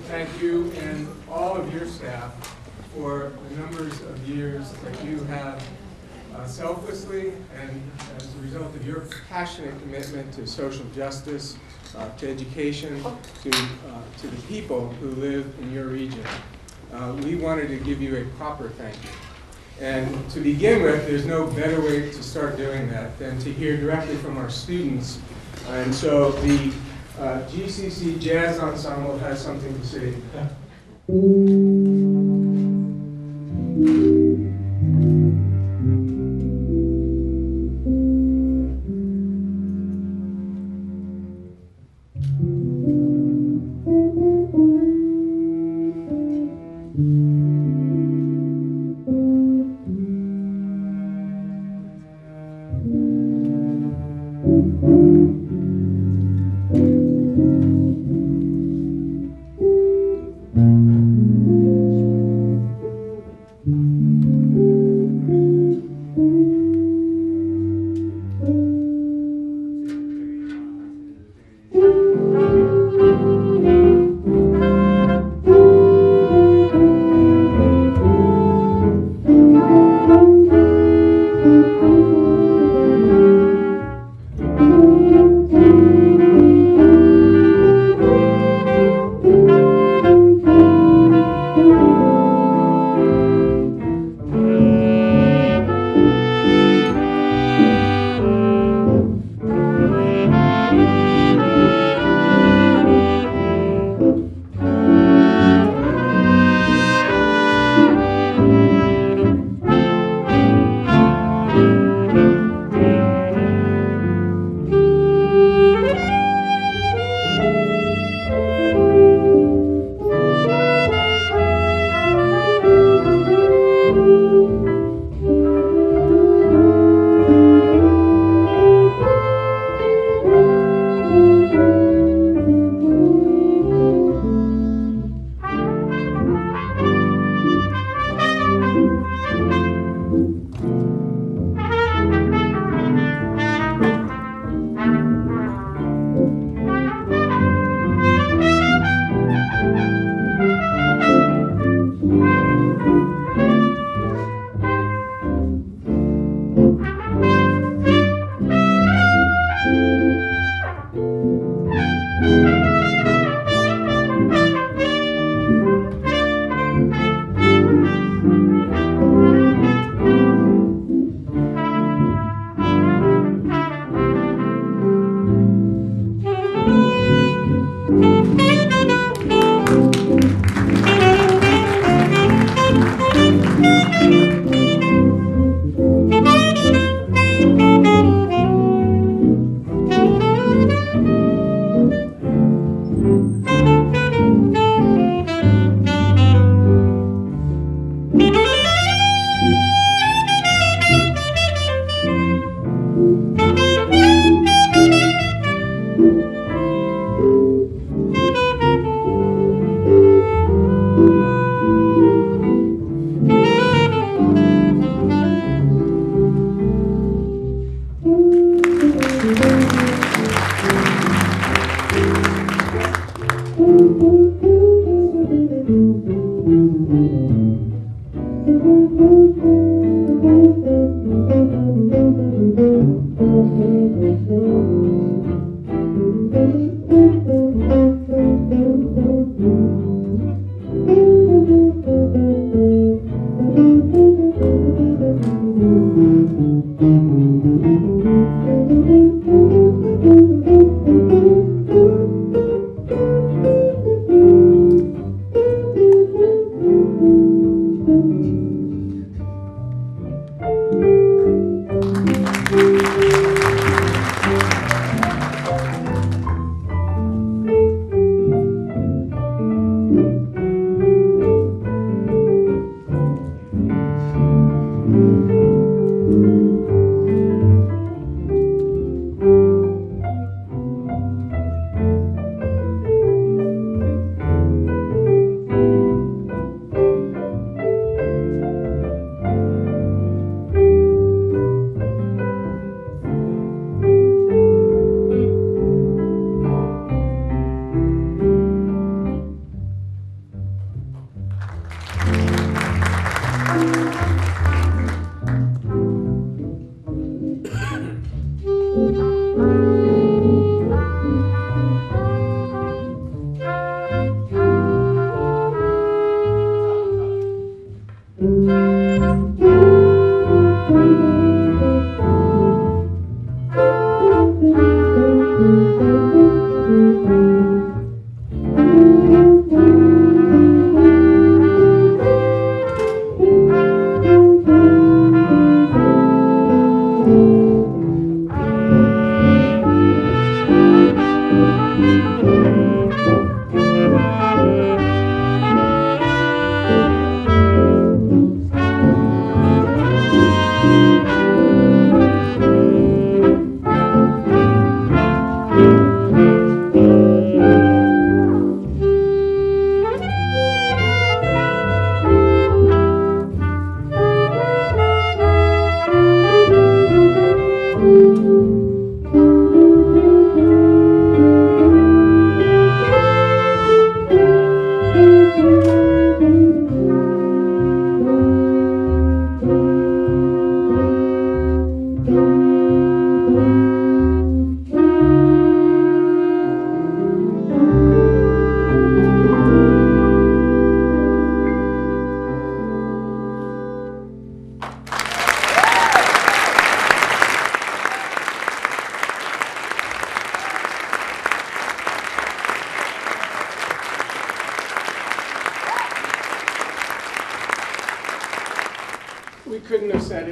thank you and all of your staff for the numbers of years that you have selflessly and as a result of your passionate commitment to social justice, to education, to the people who live in your region. We wanted to give you a proper thank you. And to begin with, there's no better way to start doing that than to hear directly from our students. And so the GCC Jazz Ensemble has something to say.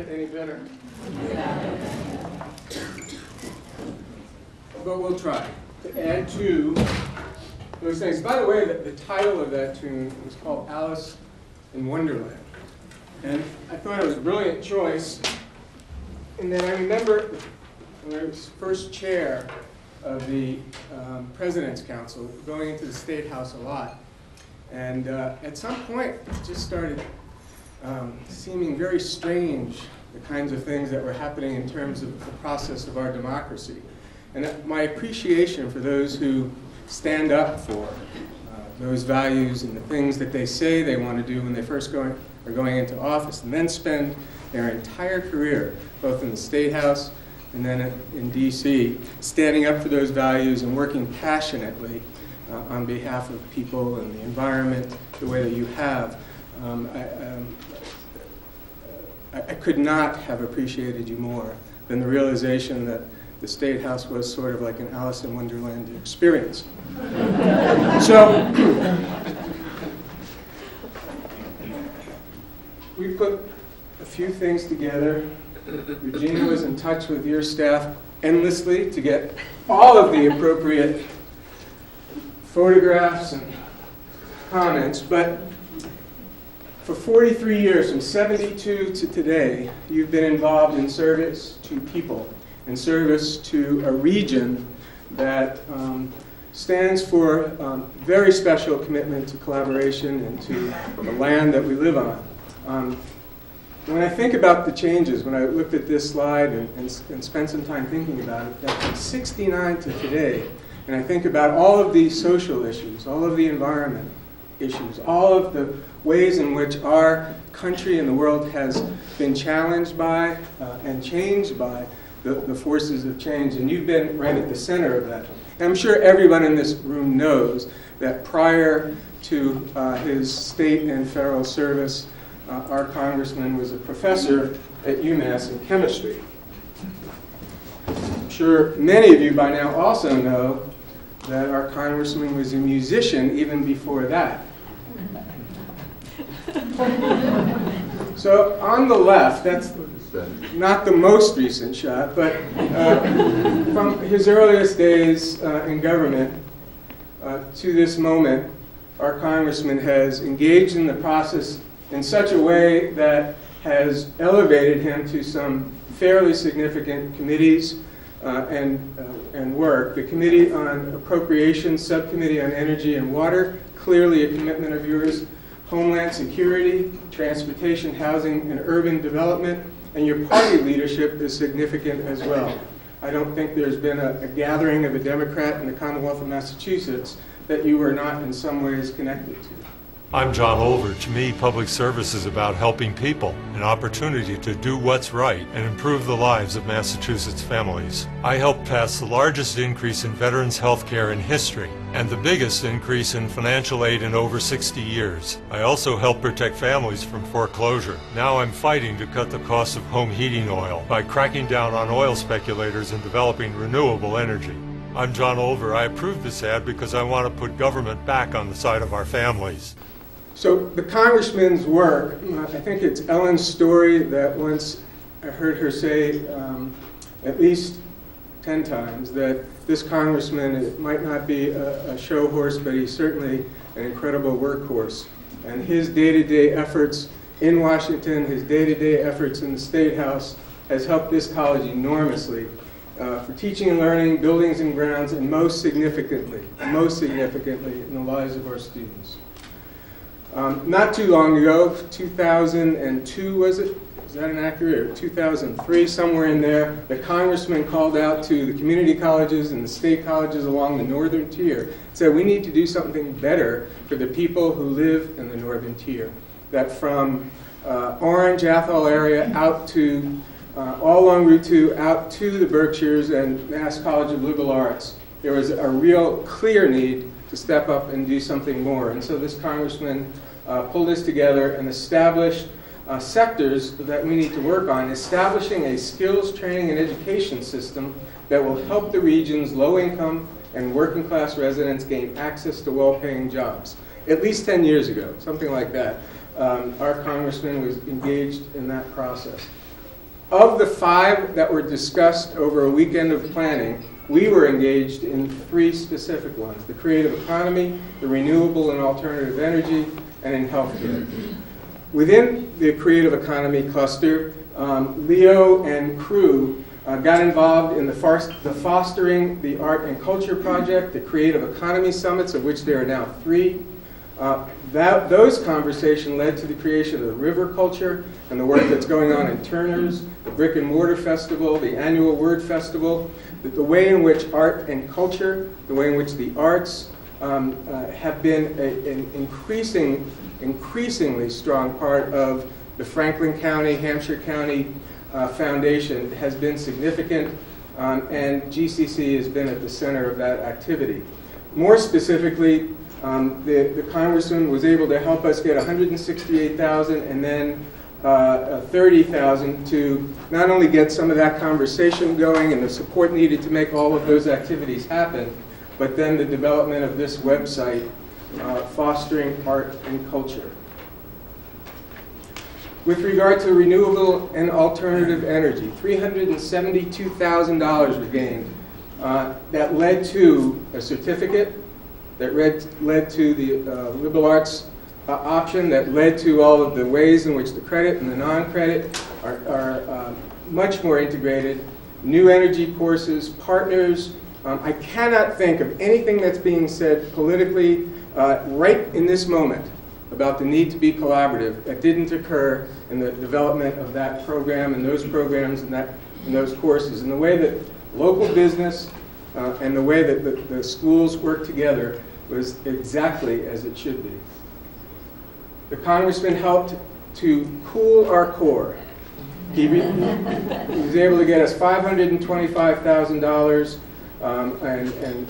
get any better. But we'll try to add to those things. By the way, the title of that tune was called Alice in Wonderland. And I thought it was a brilliant choice. And then I remember when I was first chair of the President's Council, going into the State House a lot. And at some point, it just started seeming very strange, the kinds of things that were happening in terms of the process of our democracy. And my appreciation for those who stand up for those values and the things that they say they want to do when they first are going into office, and then spend their entire career, both in the State House and then in DC, standing up for those values and working passionately on behalf of people and the environment the way that you have. I could not have appreciated you more than the realization that the State House was sort of like an Alice in Wonderland experience. So we put a few things together. Regina was in touch with your staff endlessly to get all of the appropriate photographs and comments, but for 43 years, from 72 to today, you've been involved in service to people, in service to a region that stands for very special commitment to collaboration and to the land that we live on. When I think about the changes, when I looked at this slide and spent some time thinking about it, that from 69 to today, and I think about all of these social issues, all of the environment issues, all of the ways in which our country and the world has been challenged by and changed by the forces of change, and you've been right at the center of that. And I'm sure everyone in this room knows that prior to his state and federal service, our congressman was a professor at UMass in chemistry. I'm sure many of you by now also know that our congressman was a musician even before that. So on the left, that's not the most recent shot, but from his earliest days in government to this moment, our congressman has engaged in the process in such a way that has elevated him to some fairly significant committees and work. The Committee on Appropriations, Subcommittee on Energy and Water, clearly a commitment of yours. Homeland Security, Transportation, Housing, and Urban Development, and your party leadership is significant as well. I don't think there's been a gathering of a Democrat in the Commonwealth of Massachusetts that you were not in some ways connected to. I'm John Olver. To me, public service is about helping people, an opportunity to do what's right and improve the lives of Massachusetts families. I helped pass the largest increase in veterans' health care in history and the biggest increase in financial aid in over 60 years. I also helped protect families from foreclosure. Now I'm fighting to cut the cost of home heating oil by cracking down on oil speculators and developing renewable energy. I'm John Olver. I approve this ad because I want to put government back on the side of our families. So the congressman's work, I think it's Ellen's story that once I heard her say at least 10 times that this congressman, it might not be a show horse, but he's certainly an incredible workhorse. And his day-to-day efforts in Washington, his day-to-day efforts in the State House has helped this college enormously for teaching and learning, buildings and grounds, and most significantly in the lives of our students. Not too long ago, 2002 was it? Is that inaccurate? Or 2003, somewhere in there, the congressman called out to the community colleges and the state colleges along the northern tier, said we need to do something better for the people who live in the northern tier. That from Orange, Athol area out to, all along Route 2, out to the Berkshires and Mass College of Liberal Arts, there was a real clear need to step up and do something more. And so this congressman pulled us together and established sectors that we need to work on, establishing a skills training and education system that will help the region's low-income and working-class residents gain access to well-paying jobs. At least 10 years ago, something like that, our congressman was engaged in that process. Of the 5 that were discussed over a weekend of planning, we were engaged in 3 specific ones: the creative economy, the renewable and alternative energy, and in healthcare. Within the creative economy cluster, Leo and crew got involved in the Fostering the Art and Culture Project, the Creative Economy Summits, of which there are now 3. Those conversations led to the creation of the River Culture and the work that's going on in Turner's, the Brick and Mortar Festival, the annual Word Festival, the way in which art and culture, the way in which the arts have been an increasingly strong part of the Franklin County, Hampshire County Foundation has been significant, and GCC has been at the center of that activity. More specifically, the congressman was able to help us get $168,000 and then $30,000 to not only get some of that conversation going and the support needed to make all of those activities happen, but then the development of this website, Fostering Art and Culture. With regard to renewable and alternative energy, $372,000 were gained. That led to a certificate, that led to the liberal arts option, that led to all of the ways in which the credit and the non-credit are much more integrated. New energy courses, partners. I cannot think of anything that's being said politically right in this moment about the need to be collaborative that didn't occur in the development of that program and those programs and those courses, and the way that local business and the way that the schools work together was exactly as it should be. The congressman helped to cool our core. He was able to get us $525,000 and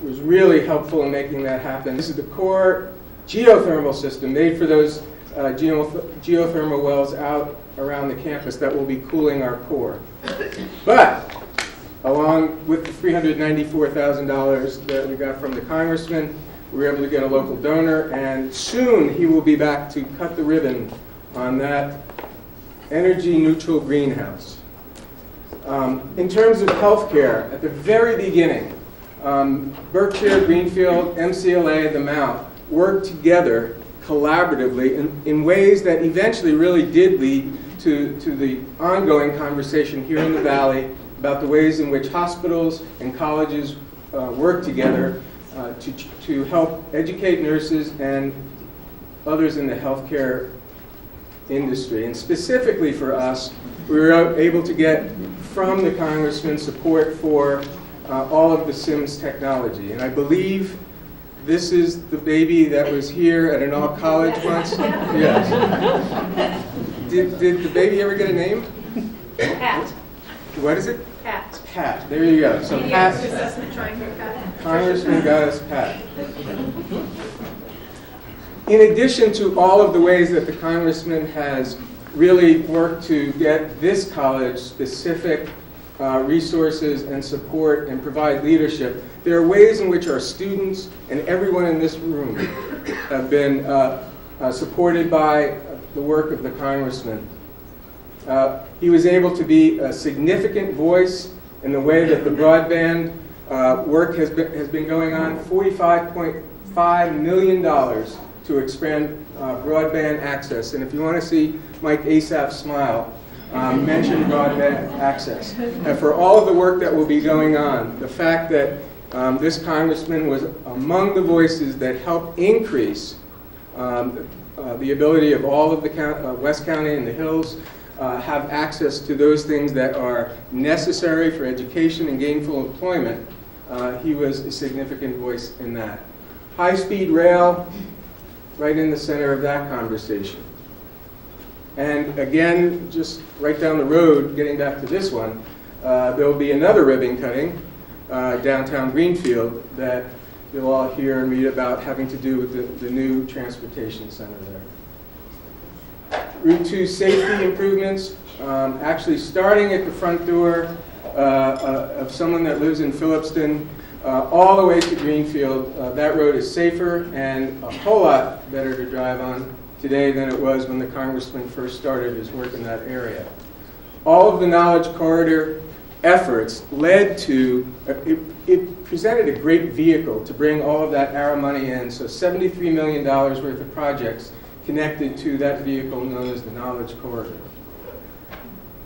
was really helpful in making that happen. This is the core geothermal system made for those geothermal wells out around the campus that will be cooling our core. But along with the $394,000 that we got from the congressman, we were able to get a local donor, and soon he will be back to cut the ribbon on that energy neutral greenhouse. In terms of healthcare, at the very beginning, Berkshire, Greenfield, MCLA, the Mount worked together collaboratively in ways that eventually really did lead to the ongoing conversation here in the Valley about the ways in which hospitals and colleges work together to help educate nurses and others in the healthcare industry. And specifically for us, we were able to get from the congressman support for all of the SIMS technology. And I believe this is the baby that was here at an all-college once. Yes. Did the baby ever get a name? Pat. What is it? Pat. Pat. There you go. So Pat. Assessment triangle, Pat. Congressman got us Pat. In addition to all of the ways that the congressman has really worked to get this college specific resources and support and provide leadership, there are ways in which our students and everyone in this room have been supported by the work of the congressman. He was able to be a significant voice in the way that the broadband work has been going on. $45.5 million to expand broadband access. And if you want to see Mike Asaph smile, mention broadband access. And for all of the work that will be going on, the fact that this congressman was among the voices that helped increase the ability of all of the West County and the Hills have access to those things that are necessary for education and gainful employment. He was a significant voice in that. High-speed rail, right in the center of that conversation. And again, just right down the road, getting back to this one, there will be another ribbon cutting downtown Greenfield that you'll all hear and read about, having to do with the new transportation center there. Route 2 safety improvements, actually starting at the front door of someone that lives in Phillipston, all the way to Greenfield. That road is safer and a whole lot better to drive on today than it was when the congressman first started his work in that area. all of the Knowledge Corridor efforts led to, it presented a great vehicle to bring all of that ARRA money in, so $73 million worth of projects connected to that vehicle known as the Knowledge Corridor.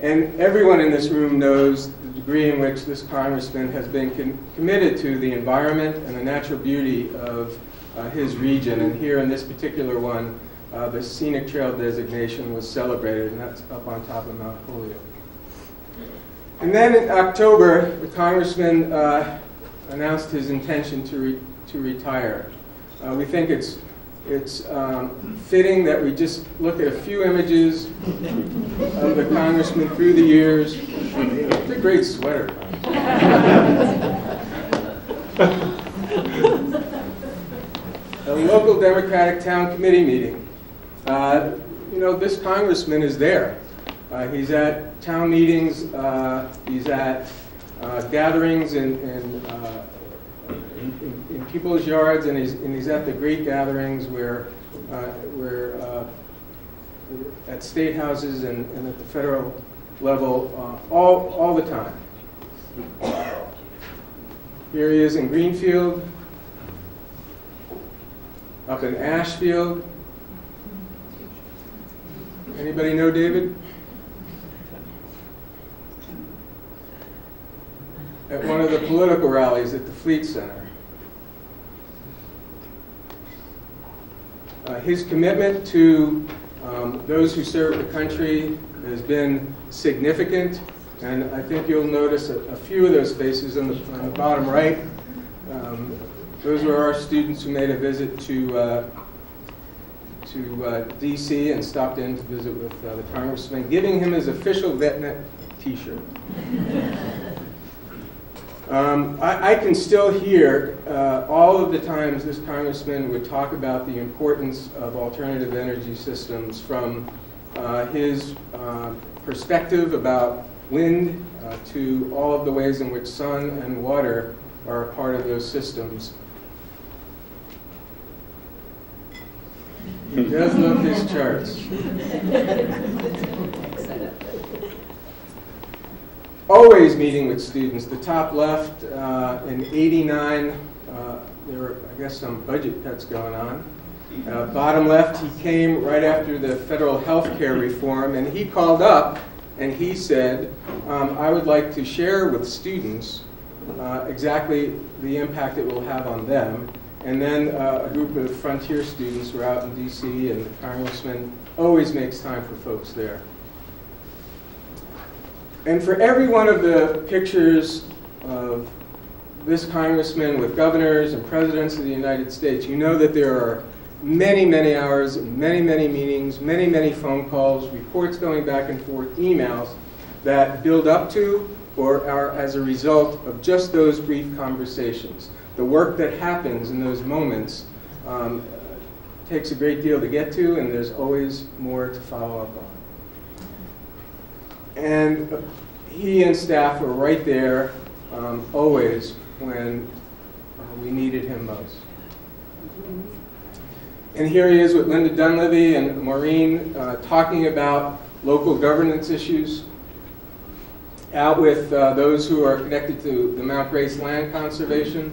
And everyone in this room knows the degree in which this congressman has been committed to the environment and the natural beauty of his region. And here in this particular one, the scenic trail designation was celebrated, and that's up on top of Mount Holyoke. And then in October, the congressman announced his intention to retire. We think it's fitting that we just look at a few images of the congressman through the years. It's a great sweater. A local Democratic town committee meeting. You know, this congressman is there. He's at town meetings. He's at gatherings in people's yards, and he's at the great gatherings where at state houses and at the federal level all the time. Here he is in Greenfield, up in Ashfield. Anybody know David? At one of the political rallies at the Fleet Center. His commitment to those who serve the country has been significant, and I think you'll notice a few of those faces on the bottom right. Those were our students who made a visit to DC and stopped in to visit with the congressman, giving him his official VetNet t-shirt. I can still hear all of the times this congressman would talk about the importance of alternative energy systems from his perspective about wind to all of the ways in which sun and water are a part of those systems. He does love his charts. Always meeting with students. The top left, in '89, there were, I guess, some budget cuts going on. Bottom left, he came right after the federal health care reform, and he called up and he said, I would like to share with students exactly the impact it will have on them. And then a group of Frontier students were out in DC, and the congressman always makes time for folks there. And for every one of the pictures of this congressman with governors and presidents of the United States, you know that there are many, many hours, many, many meetings, many, many phone calls, reports going back and forth, emails that build up to or are as a result of just those brief conversations. The work that happens in those moments takes a great deal to get to, and there's always more to follow up on. And he and staff were right there always when we needed him most. And here he is with Linda Dunleavy and Maureen talking about local governance issues, out with those who are connected to the Mount Grace Land Conservation.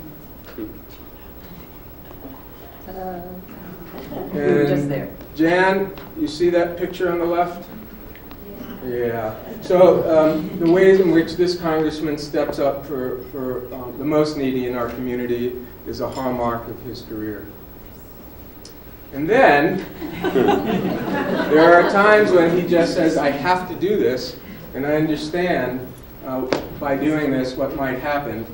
And just there. Jan, you see that picture on the left? Yeah. So the ways in which this congressman steps up for the most needy in our community is a hallmark of his career. And then there are times when he just says, I have to do this, and I understand by doing this what might happen.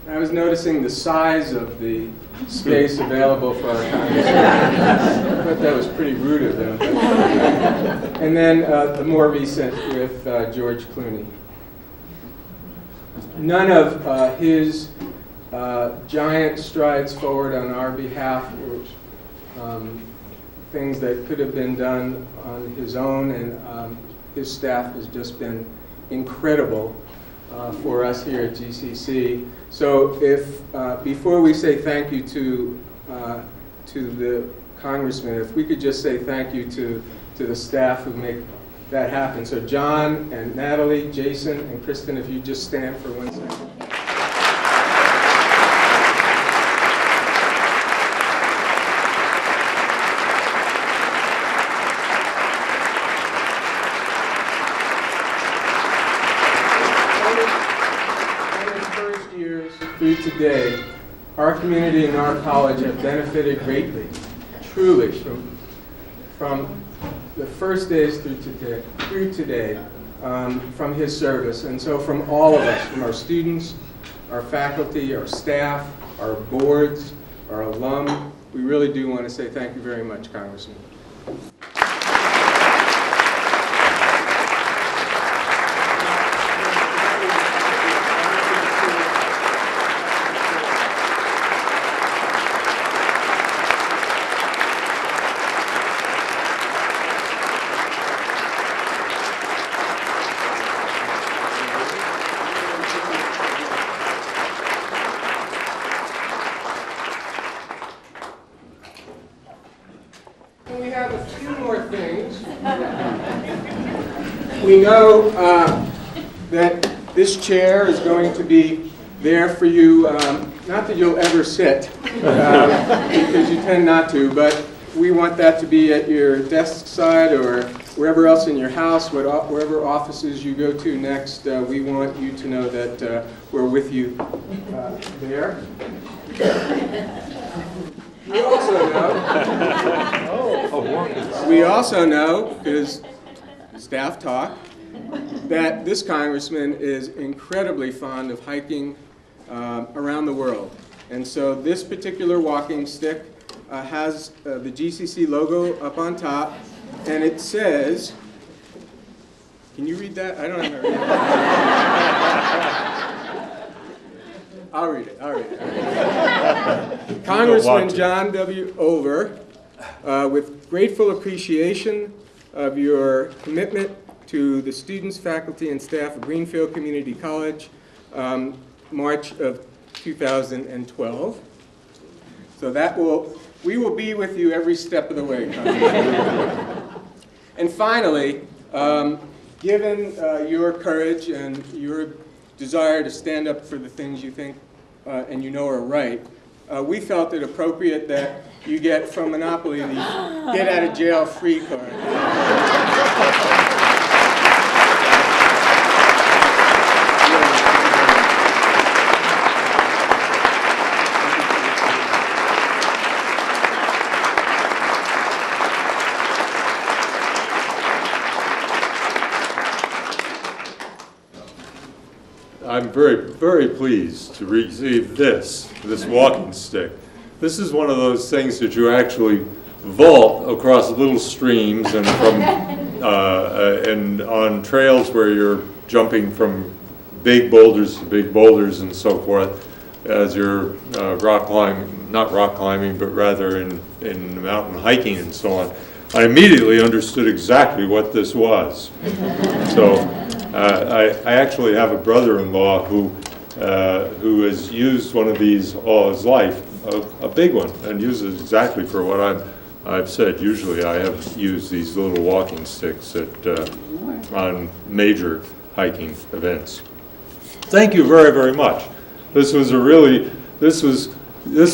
And I was noticing the size of the space available for our congressman. I thought that was pretty rude of them. And then the more recent with George Clooney. None of his giant strides forward on our behalf were things that could have been done on his own, and his staff has just been incredible for us here at GCC. So if, before we say thank you to the congressman, if we could just say thank you to the staff who make that happen. So John and Natalie, Jason, and Kristen, if you just stand for 1 second. Through today, our community and our college have benefited greatly, truly, from the first days through today, from his service. And so from all of us, from our students, our faculty, our staff, our boards, our alum, we really do want to say thank you very much, Congressman. We have a few more things. We know that this chair is going to be there for you, not that you'll ever sit, because you tend not to, but we want that to be at your desk side or wherever else in your house, wherever offices you go to next. We want you to know that we're with you there. We also know, because staff talk, that this congressman is incredibly fond of hiking around the world. And so this particular walking stick has the GCC logo up on top, and it says, can you read that? I don't know how to read that. I'll read it. Congressman John W. Over, with grateful appreciation of your commitment to the students, faculty, and staff of Greenfield Community College, March of 2012. So we will be with you every step of the way, Congressman. And finally, given your courage and your desire to stand up for the things you think and you know are right, we felt it appropriate that you get from Monopoly the get out of jail free card. I'm very, very pleased to receive this walking stick. This is one of those things that you actually vault across little streams and from and on trails where you're jumping from big boulders to big boulders and so forth as you're not rock climbing, but rather in mountain hiking and so on. I immediately understood exactly what this was. So I actually have a brother-in-law who has used one of these all his life, a big one, and uses exactly for what I've said. Usually I have used these little walking sticks on major hiking events. Thank you very, very much. This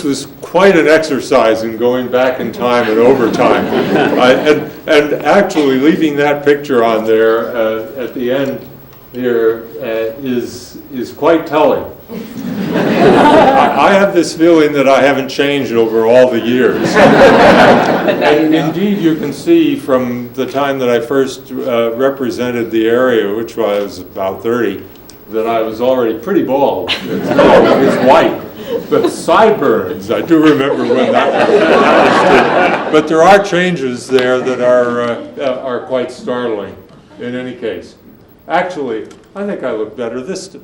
was quite an exercise in going back in time and over time. And actually leaving that picture on there at the end here is quite telling. I have this feeling that I haven't changed over all the years. And indeed, you can see from the time that I first represented the area, which was about 30, that I was already pretty bald. It was white. But sideburns, I do remember when that was. But there are changes there that are quite startling in any case. Actually, I think I look better this time.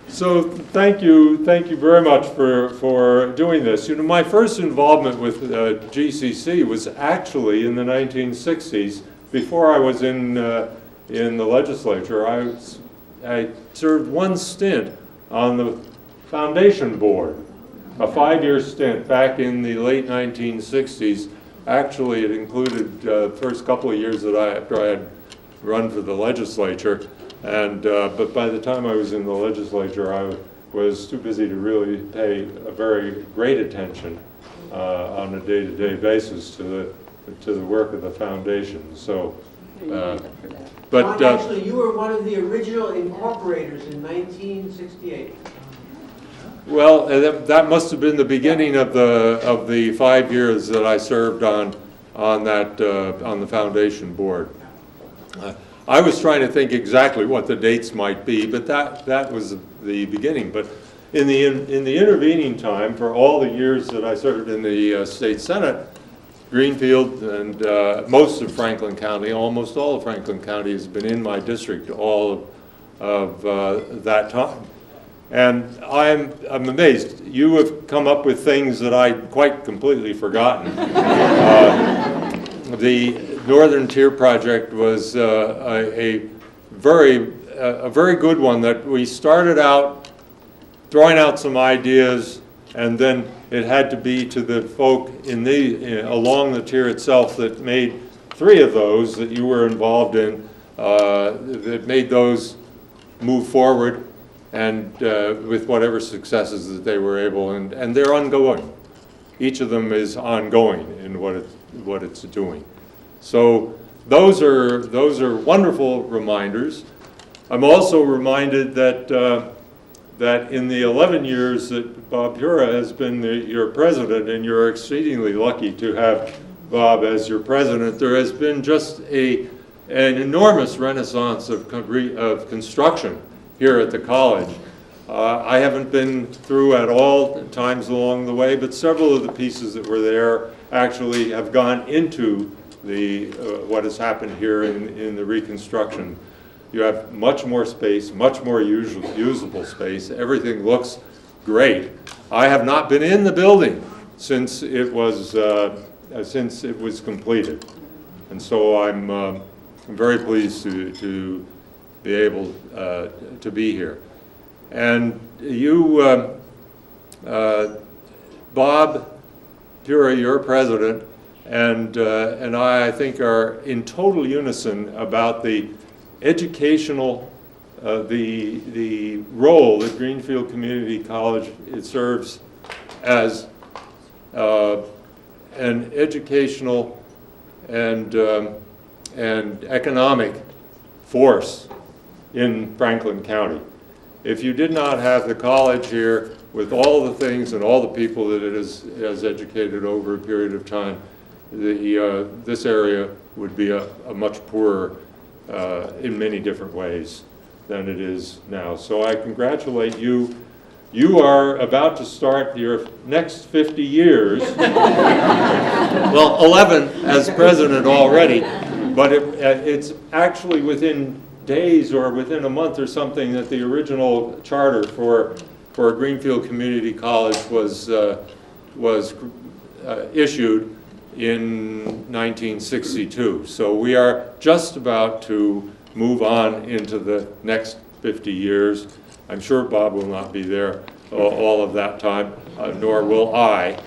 So thank you very much for doing this. You know, my first involvement with GCC was actually in the 1960s. Before I was in the legislature, I served one stint on the foundation board, a 5-year stint back in the late 1960s. Actually, it included the first couple of years after I had run for the legislature, and but by the time I was in the legislature, I was too busy to really pay a very great attention on a day-to-day basis to the work of the foundation. So, John, actually, you were one of the original incorporators in 1968. well, that must have been the beginning of the 5 years that I served on the foundation board. I was trying to think exactly what the dates might be, but that was the beginning. But in the intervening time, for all the years that I served in the state senate, Greenfield and most of Franklin County, almost all of Franklin County, has been in my district all of that time. And I'm amazed. You have come up with things that I'd quite completely forgotten. The Northern Tier Project was a very good one that we started out throwing out some ideas, and then it had to be to the folk along the tier itself that made 3 of those that you were involved in, that made those move forward, and with whatever successes that they were able, and they're ongoing. Each of them is ongoing in what it's doing. So those are wonderful reminders. I'm also reminded that that in the 11 years that Bob Pura has been your president, and you're exceedingly lucky to have Bob as your president, there has been just an enormous renaissance of construction here at the college. I haven't been through at all times along the way, but several of the pieces that were there actually have gone into what has happened here in the reconstruction. You have much more space, much more usable space. Everything looks great. I have not been in the building since it was completed, and so I'm very pleased to be able to be here. And you, Bob Pura, your president, and I think are in total unison about the educational, the role that Greenfield Community College serves as an educational and economic force in Franklin County. If you did not have the college here with all the things and all the people that it has educated over a period of time, this area would be a much poorer in many different ways than it is now. So I congratulate you. You are about to start your next 50 years. Well, 11 as president already, but it's actually within days or within a month or something that the original charter for Greenfield Community College was issued in 1962. So we are just about to move on into the next 50 years. I'm sure Bob will not be there all of that time, nor will I.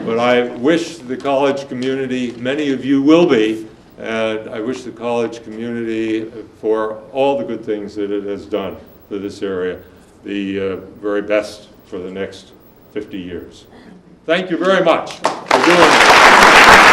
But I wish the college community, many of you will be, and I wish the college community, for all the good things that it has done for this area, the very best for the next 50 years. Thank you very much for doing it.